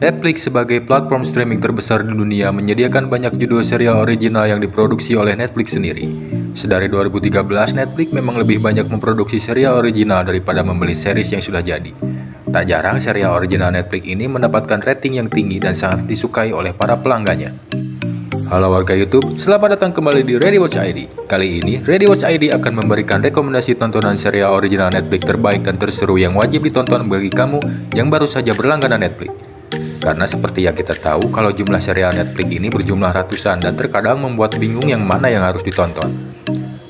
Netflix sebagai platform streaming terbesar di dunia menyediakan banyak judul serial original yang diproduksi oleh Netflix sendiri. Sedari 2013, Netflix memang lebih banyak memproduksi serial original daripada membeli series yang sudah jadi. Tak jarang serial original Netflix ini mendapatkan rating yang tinggi dan sangat disukai oleh para pelanggannya. Halo warga YouTube, selamat datang kembali di ReadyWatch ID. Kali ini, ReadyWatch ID akan memberikan rekomendasi tontonan serial original Netflix terbaik dan terseru yang wajib ditonton bagi kamu yang baru saja berlangganan Netflix. Karena seperti yang kita tahu, kalau jumlah serial Netflix ini berjumlah ratusan dan terkadang membuat bingung yang mana yang harus ditonton.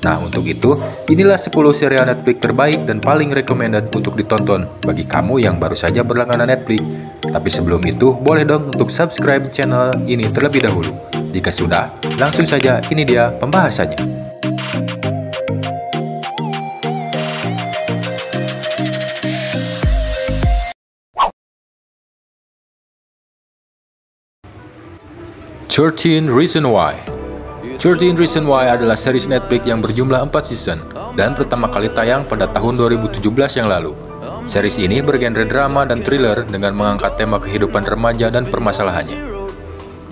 Nah, untuk itu, inilah 10 serial Netflix terbaik dan paling recommended untuk ditonton bagi kamu yang baru saja berlangganan Netflix. Tapi sebelum itu, boleh dong untuk subscribe channel ini terlebih dahulu. Jika sudah, langsung saja ini dia pembahasannya. "13 Reasons Why". 13 Reasons Why adalah series Netflix yang berjumlah 4 season dan pertama kali tayang pada tahun 2017 yang lalu. Series ini bergenre drama dan thriller dengan mengangkat tema kehidupan remaja dan permasalahannya.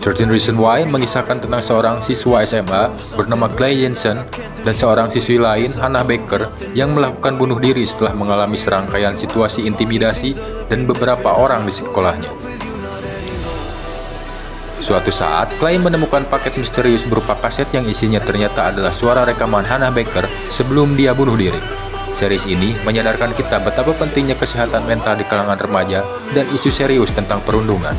13 Reasons Why mengisahkan tentang seorang siswa SMA bernama Clay Jensen dan seorang siswi lain, Hannah Baker, yang melakukan bunuh diri setelah mengalami serangkaian situasi intimidasi dan beberapa orang di sekolahnya. Suatu saat, Clay menemukan paket misterius berupa kaset yang isinya ternyata adalah suara rekaman Hannah Baker sebelum dia bunuh diri. Series ini menyadarkan kita betapa pentingnya kesehatan mental di kalangan remaja dan isu serius tentang perundungan.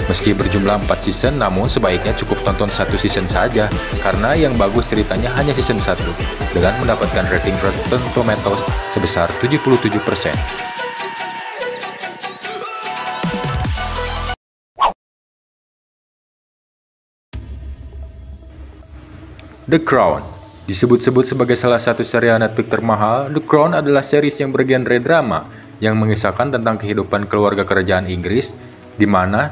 Meski berjumlah 4 season, namun sebaiknya cukup tonton 1 season saja, karena yang bagus ceritanya hanya season 1, dengan mendapatkan rating Rotten Tomatoes sebesar 77%. The Crown. Disebut-sebut sebagai salah satu serial Netflix termahal, The Crown adalah series yang bergenre drama, yang mengisahkan tentang kehidupan keluarga kerajaan Inggris, di mana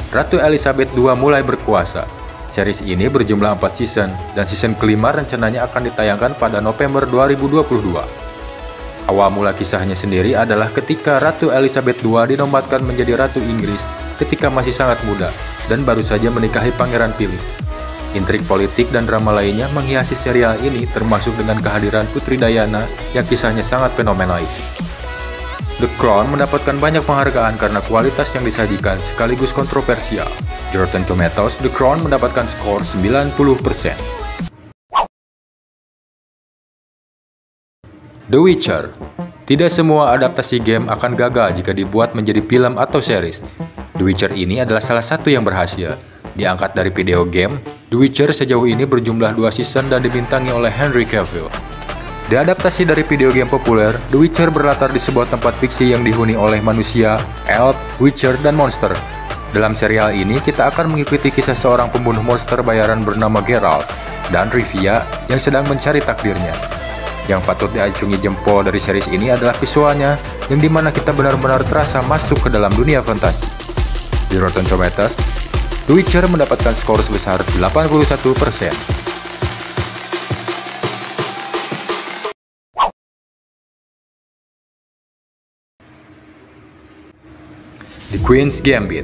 Ratu Elizabeth II mulai berkuasa. Series ini berjumlah 4 season, dan season kelima rencananya akan ditayangkan pada November 2022. Awal mula kisahnya sendiri adalah ketika Ratu Elizabeth II dinobatkan menjadi Ratu Inggris ketika masih sangat muda, dan baru saja menikahi Pangeran Philip. Intrik politik dan drama lainnya menghiasi serial ini, termasuk dengan kehadiran Putri Diana yang kisahnya sangat fenomenal itu. The Crown mendapatkan banyak penghargaan karena kualitas yang disajikan sekaligus kontroversial. Di Rotten Tomatoes, The Crown mendapatkan skor 90%. The Witcher. Tidak semua adaptasi game akan gagal jika dibuat menjadi film atau series. The Witcher ini adalah salah satu yang berhasil. Diangkat dari video game, The Witcher sejauh ini berjumlah 2 season dan dibintangi oleh Henry Cavill. Diadaptasi dari video game populer, The Witcher berlatar di sebuah tempat fiksi yang dihuni oleh manusia, elf, witcher, dan monster. Dalam serial ini, kita akan mengikuti kisah seorang pembunuh monster bayaran bernama Geralt dan Rivia yang sedang mencari takdirnya. Yang patut diacungi jempol dari series ini adalah visualnya, yang dimana kita benar-benar terasa masuk ke dalam dunia fantasi. Di Rotten Tomatoes, The Witcher mendapatkan skor sebesar 81%. The Queen's Gambit.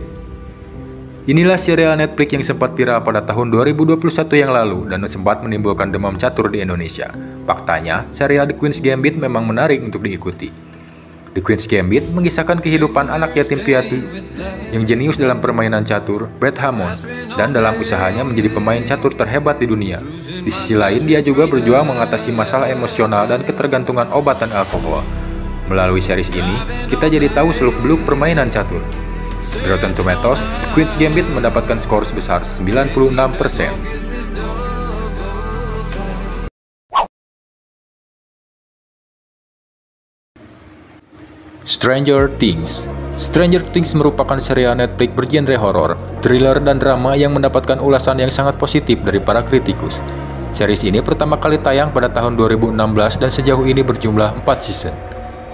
Inilah serial Netflix yang sempat viral pada tahun 2021 yang lalu dan sempat menimbulkan demam catur di Indonesia. Faktanya, serial The Queen's Gambit memang menarik untuk diikuti. The Queen's Gambit mengisahkan kehidupan anak yatim piatu yang jenius dalam permainan catur, Beth Hammond, dan dalam usahanya menjadi pemain catur terhebat di dunia. Di sisi lain, dia juga berjuang mengatasi masalah emosional dan ketergantungan obat dan alkohol. Melalui series ini, kita jadi tahu seluk-beluk permainan catur. Di Rotten Tomatoes, The Queen's Gambit mendapatkan skor sebesar 96%. Stranger Things. Stranger Things merupakan serial Netflix bergenre horor, thriller, dan drama yang mendapatkan ulasan yang sangat positif dari para kritikus. Series ini pertama kali tayang pada tahun 2016 dan sejauh ini berjumlah 4 season.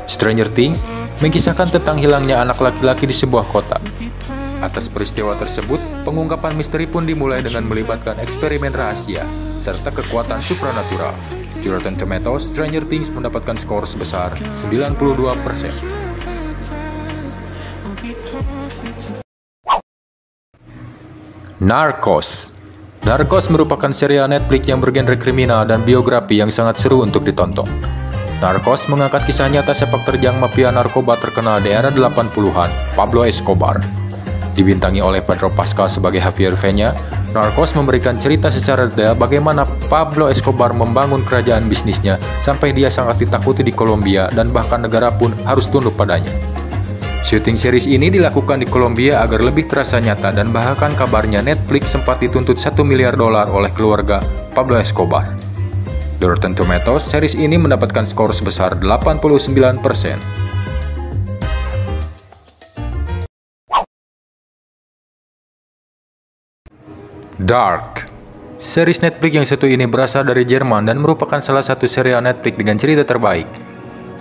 Stranger Things mengisahkan tentang hilangnya anak laki-laki di sebuah kota. Atas peristiwa tersebut, pengungkapan misteri pun dimulai dengan melibatkan eksperimen rahasia serta kekuatan supranatural. Di Rotten Tomatoes, Stranger Things mendapatkan skor sebesar 92%. Narcos. Narcos merupakan serial Netflix yang bergenre kriminal dan biografi yang sangat seru untuk ditonton. Narcos mengangkat kisah nyata sepak terjang mafia narkoba terkenal di era 80-an, Pablo Escobar. Dibintangi oleh Pedro Pascal sebagai Javier Peña, Narcos memberikan cerita secara detail bagaimana Pablo Escobar membangun kerajaan bisnisnya sampai dia sangat ditakuti di Kolombia dan bahkan negara pun harus tunduk padanya. Syuting series ini dilakukan di Kolombia agar lebih terasa nyata dan bahkan kabarnya Netflix sempat dituntut $1 miliar oleh keluarga Pablo Escobar. Di Rotten Tomatoes, series ini mendapatkan skor sebesar 89%. Dark. Series Netflix yang satu ini berasal dari Jerman dan merupakan salah satu serial Netflix dengan cerita terbaik.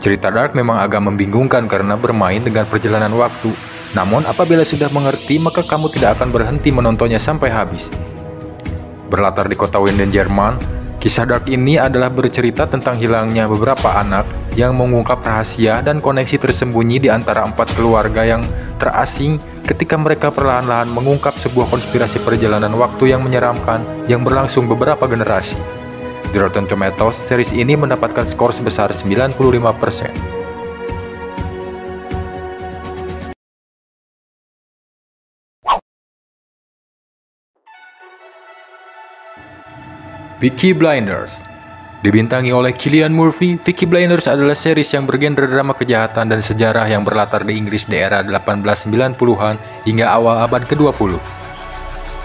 Cerita Dark memang agak membingungkan karena bermain dengan perjalanan waktu. Namun apabila sudah mengerti, maka kamu tidak akan berhenti menontonnya sampai habis. Berlatar di kota Winden, Jerman, kisah Dark ini adalah bercerita tentang hilangnya beberapa anak yang mengungkap rahasia dan koneksi tersembunyi di antara 4 keluarga yang terasing ketika mereka perlahan-lahan mengungkap sebuah konspirasi perjalanan waktu yang menyeramkan yang berlangsung beberapa generasi. Di Rotten Tomatoes, series ini mendapatkan skor sebesar 95%. Peaky Blinders. Dibintangi oleh Cillian Murphy, Peaky Blinders adalah series yang bergenre drama kejahatan dan sejarah yang berlatar di Inggris di era 1890-an hingga awal abad ke-20.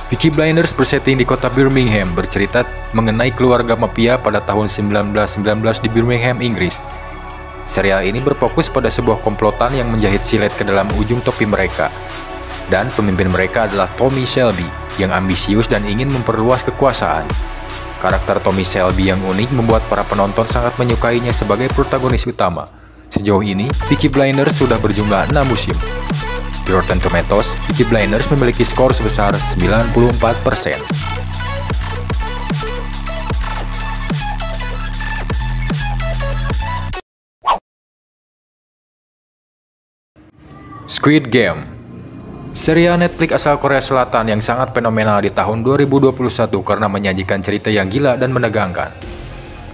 Peaky Blinders bersetting di kota Birmingham, bercerita mengenai keluarga mafia pada tahun 1919 di Birmingham, Inggris. Serial ini berfokus pada sebuah komplotan yang menjahit silet ke dalam ujung topi mereka. Dan pemimpin mereka adalah Tommy Shelby, yang ambisius dan ingin memperluas kekuasaan. Karakter Tommy Shelby yang unik membuat para penonton sangat menyukainya sebagai protagonis utama. Sejauh ini, Peaky Blinders sudah berjumlah 6 musim. Di Rotten Tomatoes, Peaky Blinders memiliki skor sebesar 94%. Squid Game. Serial Netflix asal Korea Selatan yang sangat fenomenal di tahun 2021 karena menyajikan cerita yang gila dan menegangkan.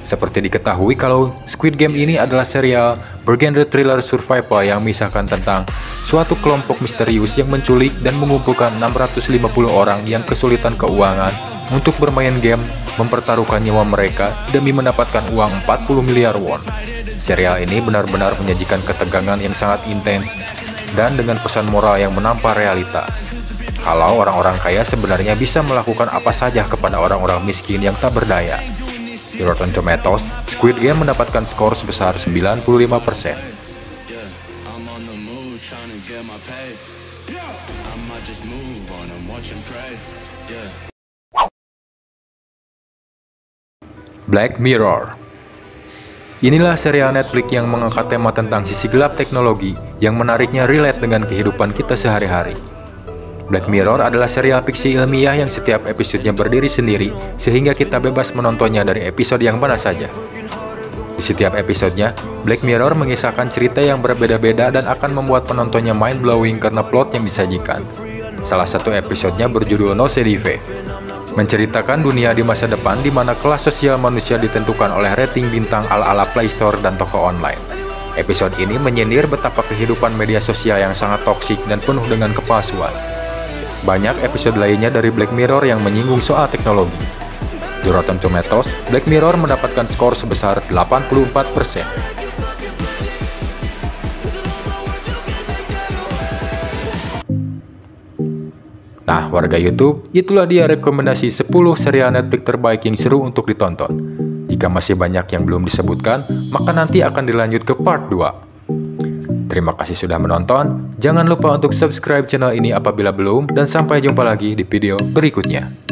Seperti diketahui kalau Squid Game ini adalah serial bergenre thriller survival yang mengisahkan tentang suatu kelompok misterius yang menculik dan mengumpulkan 650 orang yang kesulitan keuangan untuk bermain game mempertaruhkan nyawa mereka demi mendapatkan uang 40 miliar won. Serial ini benar-benar menyajikan ketegangan yang sangat intens dan dengan pesan moral yang menampak realita. Kalau orang-orang kaya sebenarnya bisa melakukan apa saja kepada orang-orang miskin yang tak berdaya. Di Rotten Tomatoes, Squid Game mendapatkan skor sebesar 95%. Black Mirror. Inilah serial Netflix yang mengangkat tema tentang sisi gelap teknologi yang menariknya relate dengan kehidupan kita sehari-hari. Black Mirror adalah serial fiksi ilmiah yang setiap episodenya berdiri sendiri, sehingga kita bebas menontonnya dari episode yang mana saja. Di setiap episodenya, Black Mirror mengisahkan cerita yang berbeda-beda dan akan membuat penontonnya mind-blowing karena plot yang disajikan. Salah satu episodenya berjudul No Sedive, menceritakan dunia di masa depan di mana kelas sosial manusia ditentukan oleh rating bintang ala-ala Play Store dan toko online. Episode ini menyindir betapa kehidupan media sosial yang sangat toksik dan penuh dengan kepalsuan. Banyak episode lainnya dari Black Mirror yang menyinggung soal teknologi. Di Rotten Tomatoes, Black Mirror mendapatkan skor sebesar 84%. Nah, warga YouTube, itulah dia rekomendasi 10 serial Netflix terbaik yang seru untuk ditonton. Jika masih banyak yang belum disebutkan, maka nanti akan dilanjut ke part 2. Terima kasih sudah menonton, jangan lupa untuk subscribe channel ini apabila belum, dan sampai jumpa lagi di video berikutnya.